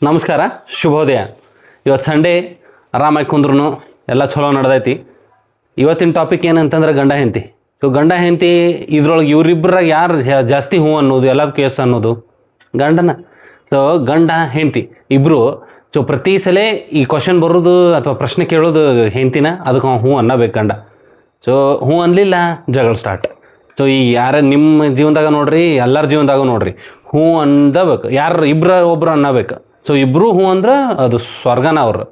ನಮಸ್ಕಾರ, ಶುಭೋದಯ. ಇವತ್ತು ಸಂಡೇ ಆರಾಮಾಗಿ ಕುಂದ್ರೂ ಎಲ್ಲ ಚಲೋ ನಡೆದೈತಿ. ಇವತ್ತಿನ ಟಾಪಿಕ್ ಏನಂತಂದ್ರೆ ಗಂಡ ಹೆಂಡತಿ. ಸೊ ಗಂಡ ಹೆಂಡತಿ ಇದ್ರೊಳಗೆ ಇವರಿಬ್ಬರಾಗ ಯಾರು ಜಾಸ್ತಿ ಹೂ ಅನ್ನೋದು ಎಲ್ಲದಕ್ಕೂ ಎಸ್ ಅನ್ನೋದು ಗಂಡನ. ಸೊ ಗಂಡ ಹೆಂಡತಿ ಇಬ್ಬರು. ಸೊ ಪ್ರತಿ ಸಲ ಈ ಕ್ವಶನ್ ಬರೋದು ಅಥವಾ ಪ್ರಶ್ನೆ ಕೇಳೋದು ಹೆಂಡ್ತಿನ, ಅದಕ್ಕೆ ಹೂ ಅನ್ನಬೇಕು ಗಂಡ. ಸೊ ಹೂ ಅನ್ನಲಿಲ್ಲ ಜಗಳ ಸ್ಟಾರ್ಟ್. ಸೊ ಈ ಯಾರ ನಿಮ್ಮ ಜೀವನದಾಗ ನೋಡ್ರಿ, ಎಲ್ಲರ ಜೀವನದಾಗ ನೋಡ್ರಿ, ಹೂ ಅನ್ನಬೇಕು. ಯಾರು ಒಬ್ರು ಅನ್ನಬೇಕು. ಸೊ ಇಬ್ಬರು ಹೂ ಅಂದ್ರೆ ಅದು ಸ್ವರ್ಗನ ಅವರು.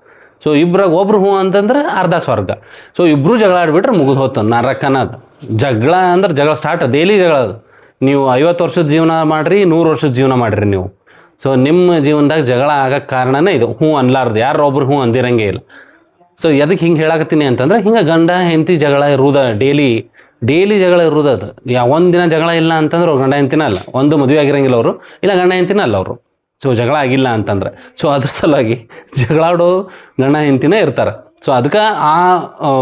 ಸೊ ಇಬ್ರಾಗ ಒಬ್ರು ಹೂ ಅಂತಂದ್ರೆ ಅರ್ಧ ಸ್ವರ್ಗ. ಸೊ ಇಬ್ಬರು ಜಗಳ ಆಡ್ಬಿಟ್ರೆ ಮುಗಿದು ಹೋಗ್ತದೆ ನರಕನ. ಅದು ಜಗಳ ಅಂದ್ರೆ ಜಗಳ ಸ್ಟಾರ್ಟ್, ಡೈಲಿ ಜಗಳ. ಅದು ನೀವು 50 ವರ್ಷದ ಜೀವನ ಮಾಡಿರಿ, 100 ವರ್ಷದ ಜೀವನ ಮಾಡಿರಿ ನೀವು. ಸೊ ನಿಮ್ಮ ಜೀವನದಾಗ ಜಗಳ ಆಗಕ್ಕೆ ಕಾರಣನೇ ಇದು, ಹೂ ಅನ್ಲಾರ್ದು. ಯಾರು ಒಬ್ರು ಹೂ ಅಂದಿರಂಗೆ ಇಲ್ಲ. ಸೊ ಎದಕ್ಕೆ ಹಿಂಗೆ ಹೇಳಕತ್ತೀನಿ ಅಂತಂದ್ರೆ, ಹಿಂಗೆ ಗಂಡ ಹೆಂಡತಿ ಜಗಳ ಇರುವುದ ಡೈಲಿ ಜಗಳ ಇರೋದು. ಅದು ಒಂದು ದಿನ ಜಗಳ ಇಲ್ಲ ಅಂತಂದ್ರೆ ಅವ್ರು ಗಂಡ ಹೆಂಡ್ತಿನ ಅಲ್ಲ. ಒಂದು ಮದುವೆ ಆಗಿರಂಗಿಲ್ಲ ಅವರು, ಇಲ್ಲ ಗಂಡ ಹೆಂಡ್ತಿನ ಅಲ್ಲ ಅವರು. ಸೊ ಜಗಳ ಆಗಿಲ್ಲ ಅಂತಂದ್ರೆ, ಸೊ ಅದ್ರ ಸಲುವಾಗಿ ಜಗಳಾಡೋ ಗಂಡ ಹೆಂಡ್ತಿನೇ ಇರ್ತಾರೆ. ಸೊ ಅದಕ್ಕೆ ಆ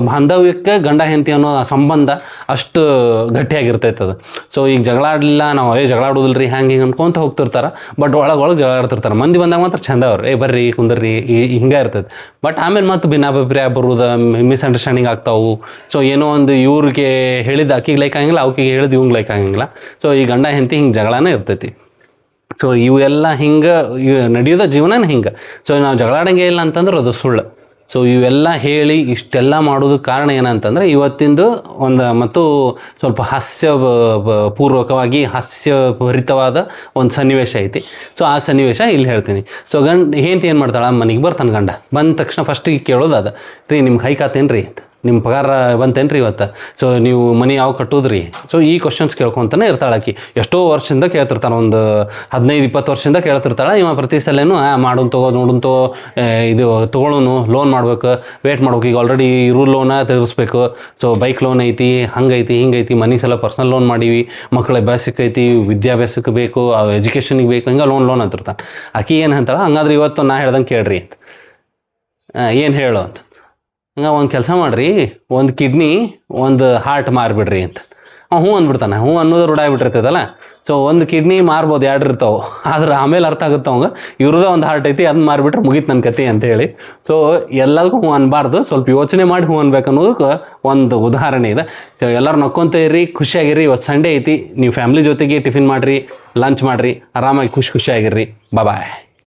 ಬಾಂಧವ್ಯಕ್ಕೆ ಗಂಡ ಹೆಂಡತಿ ಅನ್ನೋ ಆ ಸಂಬಂಧ ಅಷ್ಟು ಗಟ್ಟಿಯಾಗಿರ್ತೈತೆ ಅದು. ಸೊ ಈಗ ಜಗಳ ಆಡಲಿಲ್ಲ ನಾವು, ಜಗಳ ಆಡೋದಿಲ್ಲ ರೀ ಹ್ಯಾಂಗೆ ಹಿಂಗೆ ಅನ್ಕೊಂತ ಹೋಗ್ತಿರ್ತಾರೆ. ಬಟ್ ಒಳಗೆ ಜಗಳ ಆಡ್ತಿರ್ತಾರೆ. ಮಂದಿ ಬಂದಾಗ ಮಾತ್ರ ಚಂದ ಅವ್ರು, ಬರ್ರಿ ಕುಂದರ್ರಿ ಹಿಂಗೆ ಇರ್ತೈತೆ. ಬಟ್ ಆಮೇಲೆ ಮತ್ತೆ ಭಿನ್ನಾಭಿಪ್ರಾಯ ಬರೋದು, ಮಿಸ್ಅಂಡರ್ಸ್ಟ್ಯಾಂಡಿಂಗ್ ಆಗ್ತಾವು. ಸೊ ಏನೋ ಒಂದು ಇವ್ರಿಗೆ ಹೇಳಿದ ಆಕಿಗೆ ಲೈಕ್ ಆಗಂಗಿಲ್ಲ, ಅವಕಿಗೆ ಹೇಳಿದ ಇವ್ಗೆ ಲೈಕ್ ಆಗಂಗಿಲ್ಲ. ಸೊ ಈ ಗಂಡ ಹೆಂಡತಿ ಹಿಂಗೆ ಜಗಳನೇ ಇರ್ತೈತಿ. ಸೊ ಇವೆಲ್ಲ ಹಿಂಗೆ ನಡೆಯೋದ ಜೀವನ ಹಿಂಗೆ. ಸೊ ನಾವು ಜಗಳಾಡಂಗೆ ಇಲ್ಲ ಅಂತಂದ್ರೆ ಅದು ಸುಳ್ಳು. ಸೊ ಇವೆಲ್ಲ ಹೇಳಿ ಇಷ್ಟೆಲ್ಲ ಮಾಡೋದಕ್ಕೆ ಕಾರಣ ಏನಂತಂದರೆ, ಇವತ್ತಿಂದು ಮತ್ತು ಸ್ವಲ್ಪ ಪೂರ್ವಕವಾಗಿ ಹಾಸ್ಯಭರಿತವಾದ ಒಂದು ಸನ್ನಿವೇಶ ಐತಿ. ಸೊ ಆ ಸನ್ನಿವೇಶ ಇಲ್ಲಿ ಹೇಳ್ತೀನಿ. ಸೊ ಹೆಂಡತಿ ಏನು ಮಾಡ್ತಾಳೆ, ಮನೆಗೆ ಬರ್ತಾನೆ ಗಂಡ. ಬಂದ ತಕ್ಷಣ ಫಸ್ಟಿಗೆ ಕೇಳೋದು ಅದು, ರೀ ನಿಮ್ಗೆ ಹೈಕಾತೇನು ರೀ ಅಂತ, ನಿಮ್ಮ ಪಗಾರ ಬಂತೇನು ರೀ ಇವತ್ತು, ಸೊ ನೀವು ಮನೆ ಯಾವ ಕಟ್ಟೋದ್ರಿ. ಸೊ ಈ ಕ್ವಶನ್ಸ್ ಕೇಳ್ಕೊತಾನೆ ಇರ್ತಾಳೆ ಆಕಿ. ಎಷ್ಟೋ ವರ್ಷದಿಂದ ಕೇಳ್ತಿರ್ತಾನೆ, ಒಂದು 15-20 ವರ್ಷದಿಂದ ಕೇಳ್ತಿರ್ತಾಳೆ. ಇವ ಪ್ರತಿ ಸಲನೂ ಮಾಡೋನ್ ನೋಡೋನ್ ಇದು ತೊಗೊಳೋನು, ಲೋನ್ ಮಾಡ್ಬೇಕು, ವೇಟ್ ಮಾಡ್ಬೇಕು. ಈಗ ಆಲ್ರೆಡಿ ಇರೋ ಲೋನ ತೀರಿಸ್ಬೇಕು. ಸೊ ಬೈಕ್ ಲೋನ್ ಐತಿ, ಹಂಗೈತಿ ಹಿಂಗೈತಿ, ಮನೆ ಸಲ ಪರ್ಸ್ನಲ್ ಲೋನ್ ಮಾಡೀವಿ, ಮಕ್ಕಳ ಅಭ್ಯಾಸಕ್ಕೆ ಐತಿ, ವಿದ್ಯಾಭ್ಯಾಸಕ್ಕೆ ಬೇಕು, ಎಜುಕೇಷನಿಗೆ ಬೇಕು, ಹಿಂಗೆ ಲೋನ್ ಅಂತಿರ್ತಾನೆ. ಆಕಿ ಏನು ಅಂತಾಳೆ, ಹಂಗಾದ್ರೆ ಇವತ್ತು ನಾ ಹೇಳ್ದಂಗೆ ಕೇಳ್ರಿ ಅಂತ. ಏನು ಹೇಳು ಅಂತ. ಹಂಗೆ ಒಂದು ಕೆಲಸ ಮಾಡಿರಿ, ಒಂದು ಕಿಡ್ನಿ ಒಂದು ಹಾರ್ಟ್ ಮಾರಿಬಿಡ್ರಿ ಅಂತ. ಹ್ಞೂ ಅಂದ್ಬಿಡ್ತಾನೆ. ಹ್ಞೂ ಅನ್ನೋದು ರೂಢಾಗಿಬಿಟ್ಟಿರ್ತೈತಲ್ಲ. ಸೊ ಒಂದು ಕಿಡ್ನಿ ಮಾರ್ಬೋದು, 2 ಇರ್ತಾವೆ. ಆದ್ರೆ ಆಮೇಲೆ ಅರ್ಥ ಆಗುತ್ತೆ ಅವಂಗೆ, ಇವ್ರದೇ ಒಂದು ಹಾರ್ಟ್ ಐತಿ, ಅದನ್ನ ಮಾರಿಬಿಟ್ರೆ ಮುಗೀತು ನನ್ನ ಕತೆ ಅಂತೇಳಿ. ಸೊ ಎಲ್ಲದಕ್ಕೂ ಹ್ಞೂ ಅನ್ಬಾರ್ದು, ಸ್ವಲ್ಪ ಯೋಚನೆ ಮಾಡಿ ಹ್ಞೂ ಅನ್ಬೇಕು ಅನ್ನೋದಕ್ಕೆ ಒಂದು ಉದಾಹರಣೆ ಇದೆ. ಎಲ್ಲರೂ ನಕ್ಕೊಂತ ಇರ್ರಿ, ಖುಷಿಯಾಗಿರ್ರಿ. ಇವತ್ತು ಸಂಡೇ ಐತಿ, ನೀವು ಫ್ಯಾಮ್ಲಿ ಜೊತೆಗೆ ಟಿಫಿನ್ ಮಾಡಿರಿ, ಲಂಚ್ ಮಾಡಿರಿ, ಆರಾಮಾಗಿ ಖುಷಿಯಾಗಿರ್ರಿ. ಬಾಯ್.